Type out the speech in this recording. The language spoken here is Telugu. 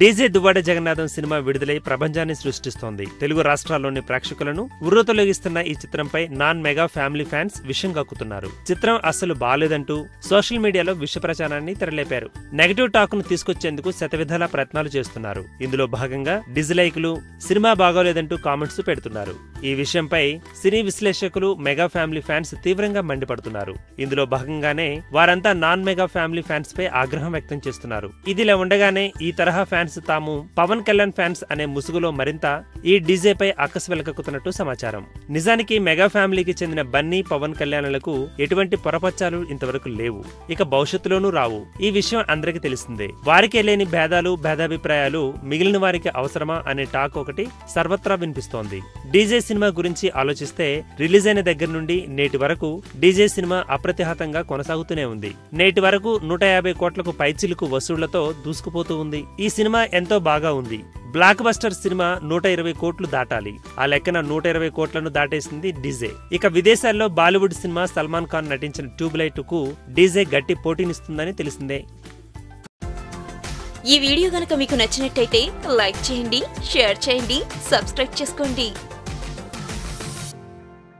డీజే దువ్వాడ జగన్నాథం సినిమా విడుదలై ప్రపంచాన్ని సృష్టిస్తోంది. తెలుగు రాష్ట్రాల్లోని ప్రేక్షకులను ఉర్రూతలొగిస్తున్న ఈ చిత్రంపై నాన్ మెగా ఫ్యామిలీ ఫ్యాన్స్ విషం కక్కుతున్నారు. చిత్రం అస్సలు బాలేదంటూ సోషల్ మీడియాలో విష ప్రచారాన్ని తెరలేపారు. నెగటివ్ టాక్ ను తీసుకొచ్చేందుకు శతవిధాల ప్రయత్నాలు చేస్తున్నారు. ఇందులో భాగంగా డిజ్లైకులు, సినిమా బాగోలేదంటూ కామెంట్స్ పెడుతున్నారు. ఈ విషయంపై సినీ విశ్లేషకులు, మెగా ఫ్యామిలీ ఫ్యాన్స్ తీవ్రంగా మండిపడుతున్నారు. ఇందులో భాగంగానే వారంతా నాన్ మెగా ఫ్యామిలీ ఫ్యాన్స్ పై ఆగ్రహం వ్యక్తం చేస్తున్నారు. ఇదిలా ఉండగానే ఈ తరహా ఫ్యాన్స్ తాము పవన్ కళ్యాణ్ ఫ్యాన్స్ అనే ముసుగులో మరింత ఈ డీజేపై అక్కసు వెలకక్కుతున్నట్టు సమాచారం. నిజానికి మెగా ఫ్యామిలీకి చెందిన బన్నీ, పవన్ కళ్యాణ్లకు ఎటువంటి పొరపచ్చాలు ఇంతవరకు లేవు, ఇక భవిష్యత్తులోనూ రావు. ఈ విషయం అందరికీ తెలిసిందే. వారికే లేని భేదాలు, భేదాభిప్రాయాలు మిగిలిన వారికి అవసరమా అనే టాక్ ఒకటి సర్వత్రా వినిపిస్తోంది. డీజే సినిమా గురించి ఆలోచిస్తే రిలీజ్ అయిన దగ్గర నుండి నేటి వరకు డీజే సినిమా అప్రతిహతంగా కొనసాగుతూనే ఉంది. నేటి వరకు 150 కోట్లకు పైచిలుకు వసూళ్లతో దూసుకుపోతూ ఉంది. ఈ సినిమా ఎంతో బాగా ఉంది. బ్లాక్ బస్టర్ సినిమా 120 కోట్లు దాటాలి. ఆ లెక్కన 120 కోట్లను దాటేసింది డీజే. ఇక విదేశాల్లో బాలీవుడ్ సినిమా సల్మాన్ ఖాన్ నటించిన ట్యూబ్లైట్ కు డీజే గట్టి పోటీనిస్తుందని తెలిసిందే. ఈ వీడియో గనుక మీకు నచ్చినట్టయితే లైక్ చేయండి, షేర్ చేయండి, సబ్స్క్రైబ్ చేసుకోండి.